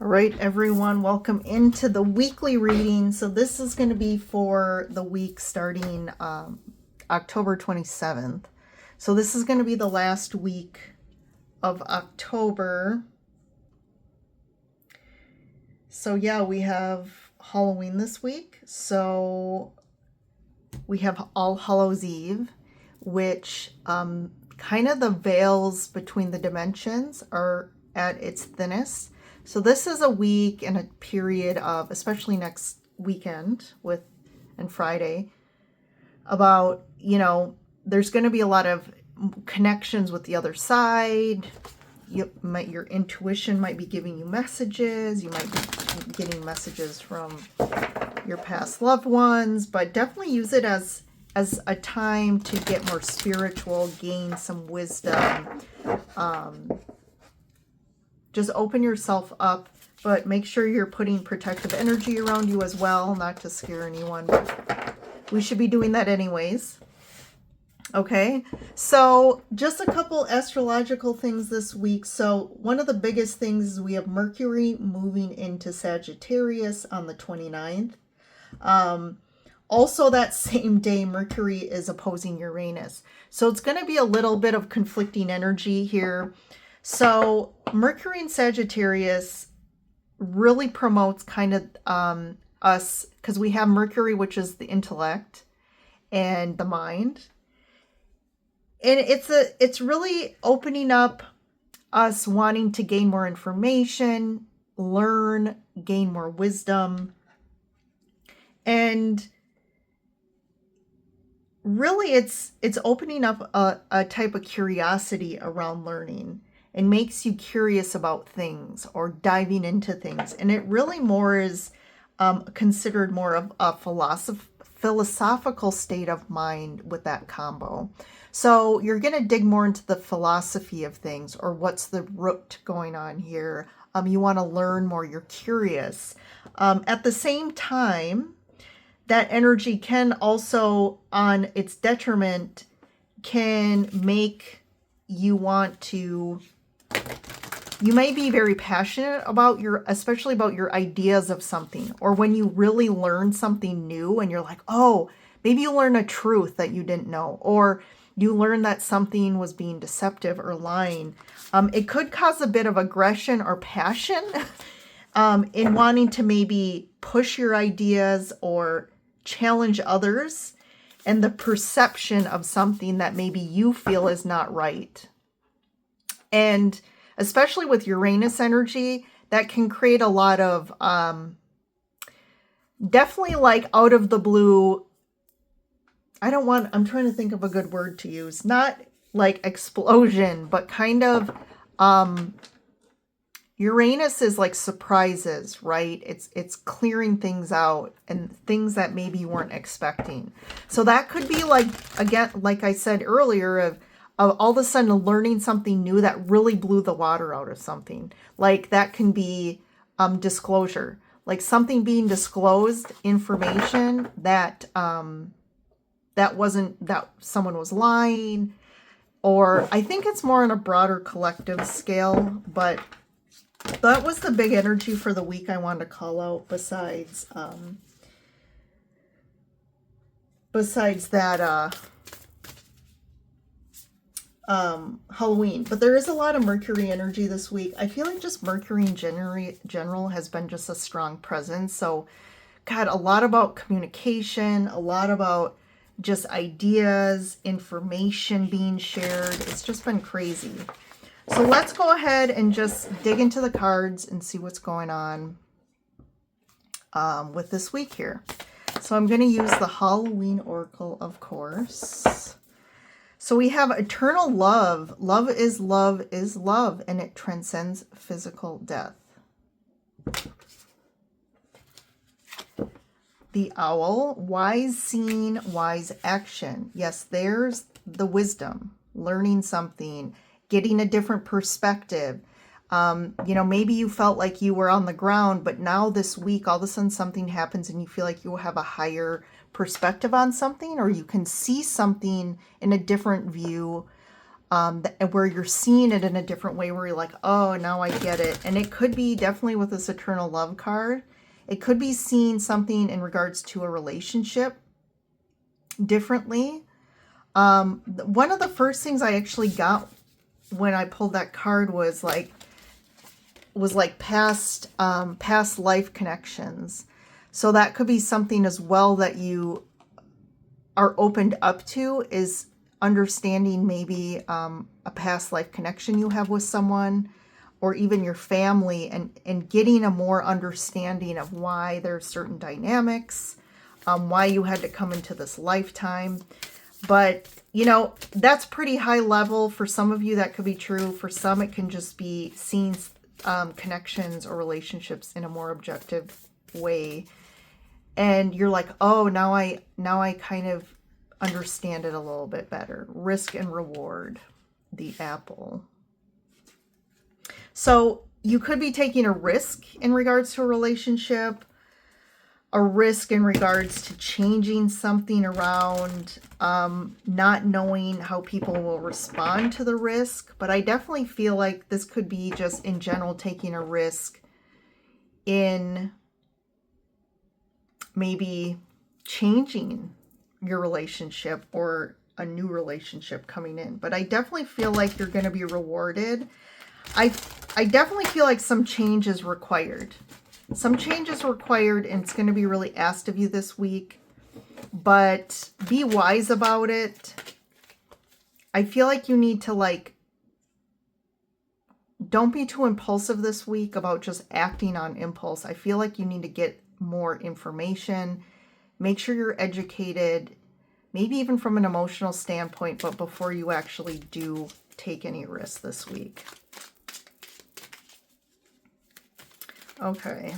All right, everyone, welcome into the weekly reading. So this is going to be for the week starting October 27th. So this is going to be the last week of October. So yeah, we have Halloween this week. So we have All Hallows Eve, which kind of the veils between the dimensions are at its thinnest. So this is a week and a period of, especially next weekend and Friday, about, there's going to be a lot of connections with the other side. Your intuition might be giving you messages. You might be getting messages from your past loved ones, but definitely use it as a time to get more spiritual, gain some wisdom. Just open yourself up, but make sure you're putting protective energy around you as well, not to scare anyone, but we should be doing that anyways. Okay, so just a couple astrological things this week. So one of the biggest things is we have Mercury moving into Sagittarius on the 29th. Also that same day, Mercury is opposing Uranus. So it's going to be a little bit of conflicting energy here. So Mercury in Sagittarius really promotes kind of us, because we have Mercury, which is the intellect and the mind. And it's really opening up us wanting to gain more information, learn, gain more wisdom. And really it's opening up a type of curiosity around learning, and makes you curious about things or diving into things. And it really more is considered more of a philosophical state of mind with that combo. So you're going to dig more into the philosophy of things, or what's the root going on here. You want to learn more. You're curious. At the same time, that energy can also, on its detriment, can make you want to... You may be very passionate about especially about your ideas of something, or when you really learn something new and you're like, oh, maybe you learn a truth that you didn't know, or you learn that something was being deceptive or lying. It could cause a bit of aggression or passion in wanting to maybe push your ideas or challenge others and the perception of something that maybe you feel is not right. And especially with Uranus energy, that can create a lot of definitely like out of the blue. I'm trying to think of a good word to use. Not like explosion, but kind of Uranus is like surprises, right? It's clearing things out and things that maybe you weren't expecting. So that could be like, again, like I said earlier, of all of a sudden learning something new that really blew the water out of something. Like that can be disclosure, like something being disclosed, information that that someone was lying, or I think it's more on a broader collective scale. But that was the big energy for the week I wanted to call out, besides that Halloween. But there is a lot of Mercury energy this week. I feel like just Mercury in general has been just a strong presence. So God, a lot about communication, a lot about just ideas, information being shared. It's just been crazy. So let's go ahead and just dig into the cards and see what's going on with this week here. So I'm going to use the Halloween Oracle, of course. So we have eternal love. Love is love is love, and it transcends physical death. The Owl, wise seeing, wise action. Yes, there's the wisdom, learning something, getting a different perspective. Maybe you felt like you were on the ground, but now this week, all of a sudden something happens and you feel like you have a higher perspective on something, or you can see something in a different view. where you're seeing it in a different way, where you're like, oh, now I get it. And it could be definitely with this Eternal Love card. It could be seeing something in regards to a relationship differently. One of the first things I actually got when I pulled that card was like past life connections. So that could be something as well that you are opened up to, is understanding maybe a past life connection you have with someone, or even your family, and getting a more understanding of why there's certain dynamics, why you had to come into this lifetime. But, you know, that's pretty high level. For some of you, that could be true. For some, it can just be seeing connections or relationships in a more objective way. And you're like, oh, now I kind of understand it a little bit better. Risk and reward, the apple. So you could be taking a risk in regards to a relationship, a risk in regards to changing something around, not knowing how people will respond to the risk. But I definitely feel like this could be just in general taking a risk in maybe changing your relationship or a new relationship coming in. But I definitely feel like you're going to be rewarded. I definitely feel like some change is required. Some change is required, and it's going to be really asked of you this week. But be wise about it. I feel like you need to, don't be too impulsive this week about just acting on impulse. I feel like you need to get more information. Make sure you're educated, maybe even from an emotional standpoint, but before you actually do take any risks this week. Okay.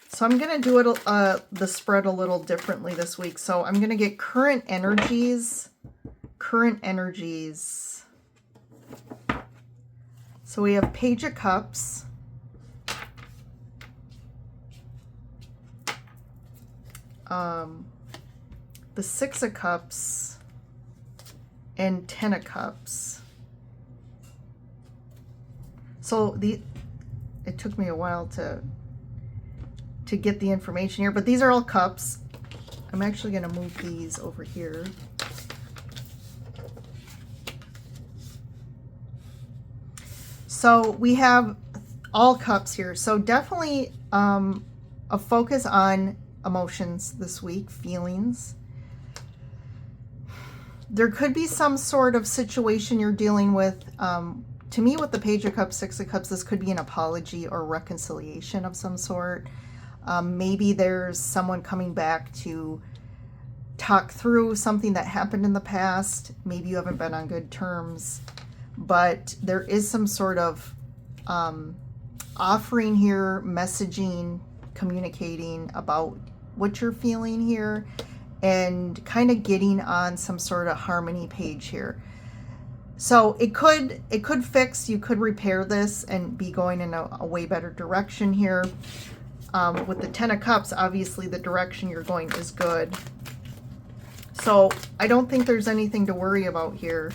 So I'm going to do it the spread a little differently this week. So I'm going to get current energies. Current energies. So we have Page of Cups. The Six of Cups and Ten of Cups. So it took me a while to get the information here, but these are all cups. I'm actually going to move these over here. So we have all cups here. So definitely a focus on emotions this week, feelings. There could be some sort of situation you're dealing with. To me, with the Page of Cups, Six of Cups, this could be an apology or reconciliation of some sort. Maybe there's someone coming back to talk through something that happened in the past. Maybe you haven't been on good terms, but there is some sort of offering here, messaging, communicating about what you're feeling here, and kind of getting on some sort of harmony page here. So it could fix, you could repair this and be going in a way better direction here. With the Ten of Cups, obviously the direction you're going is good. So I don't think there's anything to worry about here.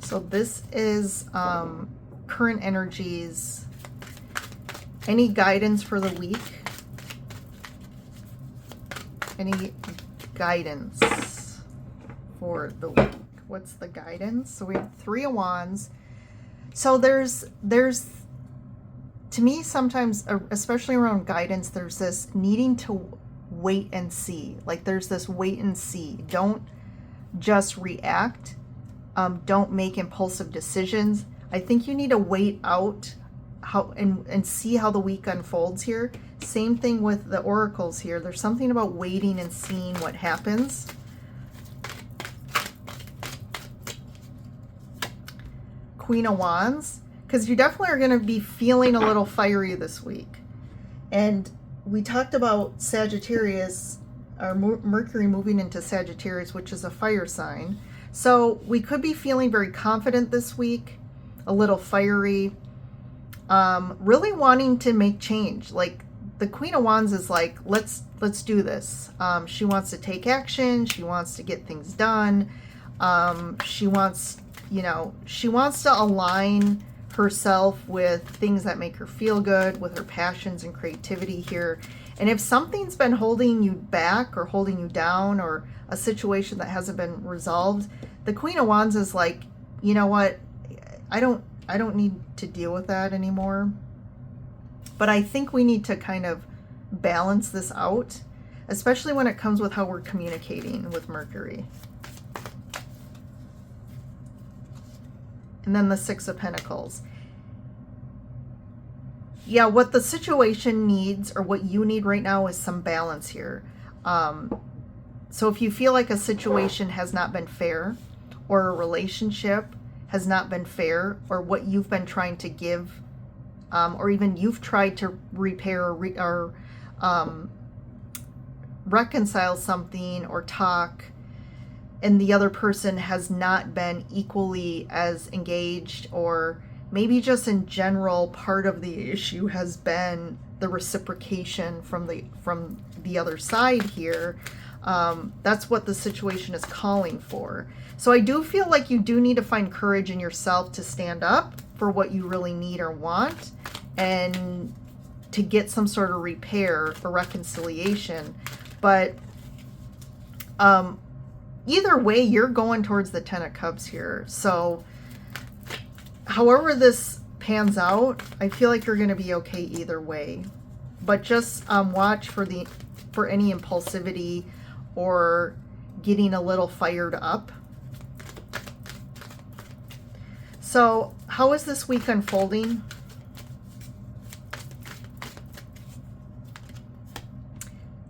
So this is current energies. Any guidance for the week? Any guidance for the week? What's the guidance? So we have Three of Wands. So there's to me sometimes, especially around guidance, there's this needing to wait and see. Like there's this wait and see. Don't just react. Don't make impulsive decisions. I think you need to wait out how and see how the week unfolds here. Same thing with the oracles here. There's something about waiting and seeing what happens. Queen of Wands, because you definitely are going to be feeling a little fiery this week. And we talked about Sagittarius, or Mercury moving into Sagittarius, which is a fire sign. So we could be feeling very confident this week, a little fiery. really wanting to make change. Like the Queen of Wands is like, let's do this. She wants to take action. She wants to get things done. She wants, she wants to align herself with things that make her feel good, with her passions and creativity here. And if something's been holding you back or holding you down, or a situation that hasn't been resolved, the Queen of Wands is like, you know what? I don't need to deal with that anymore. But I think we need to kind of balance this out, especially when it comes with how we're communicating with Mercury. And then the Six of Pentacles. Yeah, what the situation needs, or what you need right now, is some balance here. So if you feel like a situation has not been fair, or a relationship has not been fair, or what you've been trying to give, or even you've tried to repair or reconcile something or talk, and the other person has not been equally as engaged, or maybe just in general part of the issue has been the reciprocation from the other side here, that's what the situation is calling for. So I do feel like you do need to find courage in yourself to stand up for what you really need or want, and to get some sort of repair or reconciliation. But either way, you're going towards the Ten of Cups here. So however this pans out, I feel like you're going to be okay either way. But just watch for any impulsivity or getting a little fired up. So how is this week unfolding?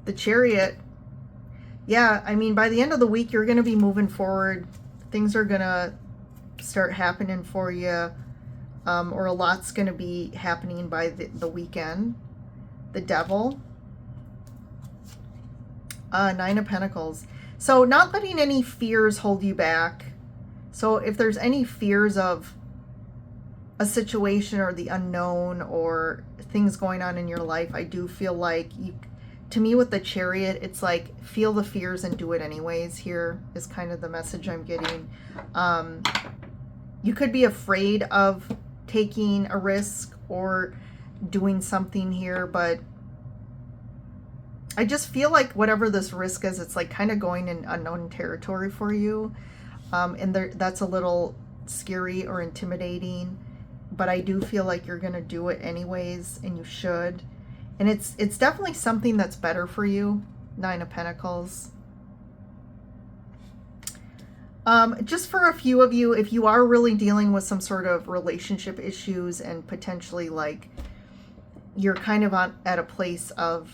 The Chariot. Yeah, I mean, by the end of the week, you're going to be moving forward. Things are going to start happening for you, or a lot's going to be happening by the weekend. The Devil. Nine of Pentacles. So not letting any fears hold you back. So if there's any fears of a situation or the unknown or things going on in your life, I do feel like to me with the Chariot, it's like feel the fears and do it anyways. Here is kind of the message I'm getting. You could be afraid of taking a risk or doing something here, but I just feel like whatever this risk is, it's like kind of going in unknown territory for you. And that's a little scary or intimidating, but I do feel like you're going to do it anyways, and you should. And it's definitely something that's better for you. Nine of Pentacles. Just for a few of you, if you are really dealing with some sort of relationship issues and potentially like you're kind of at a place of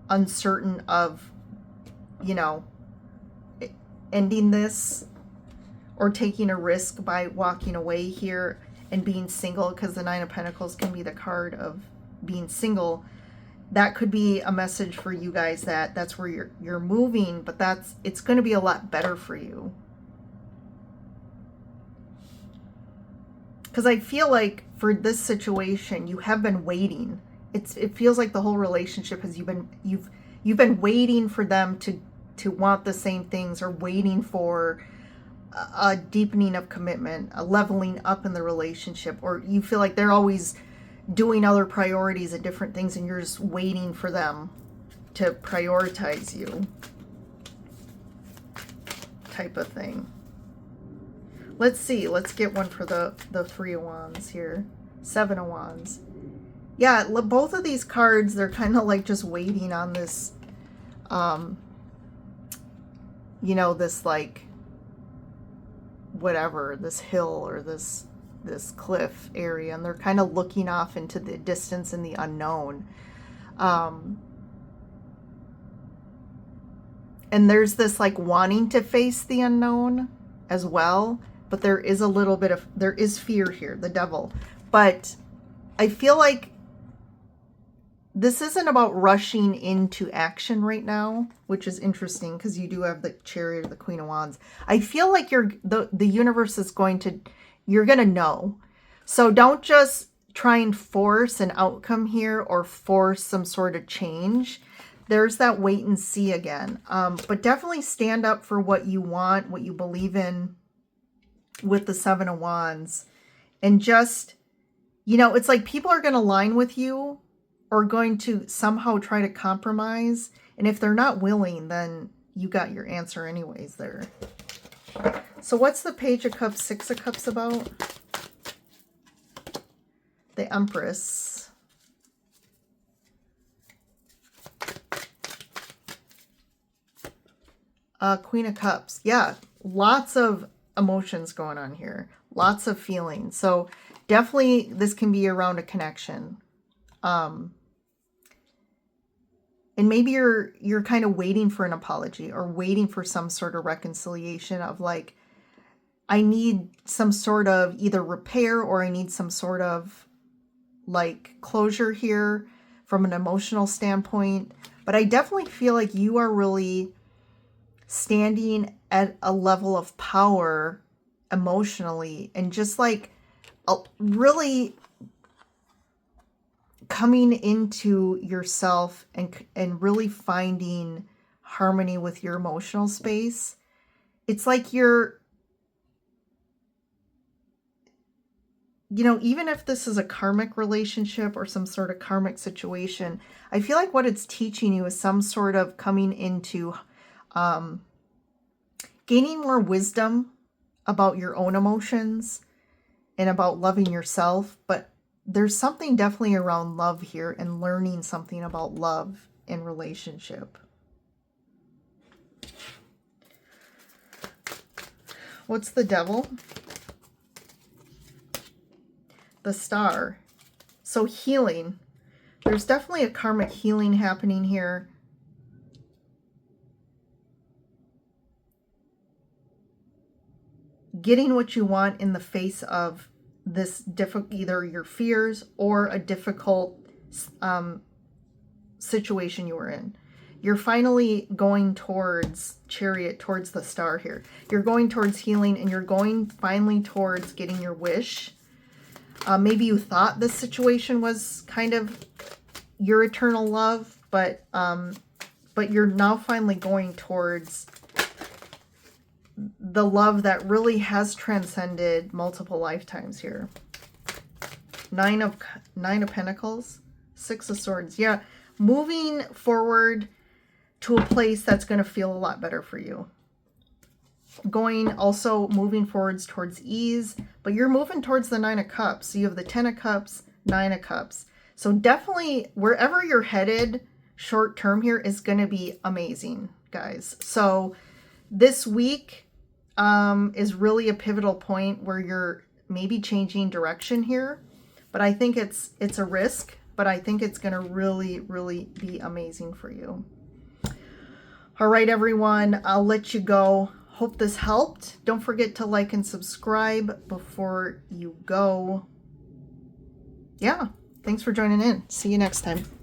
uncertain of, ending this or taking a risk by walking away here and being single, because the Nine of Pentacles can be the card of being single. That could be a message for you guys that's where you're moving, but it's going to be a lot better for you. Because I feel like for this situation, you have been waiting. It feels like the whole relationship has you've been waiting for them to want the same things, or waiting for a deepening of commitment, a leveling up in the relationship, or you feel like they're always doing other priorities and different things, and you're just waiting for them to prioritize you, type of thing. Let's see. Let's get one for the Three of Wands here. Seven of Wands. Yeah, both of these cards, they're kind of like just waiting on this, this like, whatever, this hill or this cliff area, and they're kind of looking off into the distance in the unknown. And there's this like wanting to face the unknown as well, but there is there is fear here, the Devil. But I feel like this isn't about rushing into action right now, which is interesting because you do have the Chariot of the Queen of Wands. I feel like the universe is you're going to know. So don't just try and force an outcome here or force some sort of change. There's that wait and see again. But definitely stand up for what you want, what you believe in with the Seven of Wands. And just, you know, it's like people are going to align with you or going to somehow try to compromise. And if they're not willing, then you got your answer anyways there. So what's the Page of Cups, Six of Cups about? The Empress. Queen of Cups. Yeah, lots of emotions going on here. Lots of feelings. So definitely this can be around a connection. And maybe you're kind of waiting for an apology or waiting for some sort of reconciliation of like, I need some sort of either repair or I need some sort of like closure here from an emotional standpoint. But I definitely feel like you are really standing at a level of power emotionally and just like really coming into yourself and really finding harmony with your emotional space. It's like you're, you know, even if this is a karmic relationship or some sort of karmic situation, I feel like what it's teaching you is some sort of coming into gaining more wisdom about your own emotions and about loving yourself. But there's something definitely around love here and learning something about love in relationship. What's the Devil? The Star. So healing. There's definitely a karmic healing happening here. Getting what you want in the face of this either your fears or a difficult situation you were in. You're finally going towards Chariot, towards the Star here. You're going towards healing and you're going finally towards getting your wish. Maybe you thought this situation was kind of your eternal love, but you're now finally going towards the love that really has transcended multiple lifetimes here. Nine of Pentacles, Six of Swords. Yeah, moving forward to a place that's going to feel a lot better for you. Moving forwards towards ease, but you're moving towards the Nine of Cups. So you have the Ten of Cups, Nine of Cups. So definitely wherever you're headed short term here is going to be amazing, guys. So this week is really a pivotal point where you're maybe changing direction here. But I think it's a risk, but I think it's going to really, really be amazing for you. All right, everyone, I'll let you go. Hope this helped. Don't forget to like and subscribe before you go. Yeah, thanks for joining in. See you next time.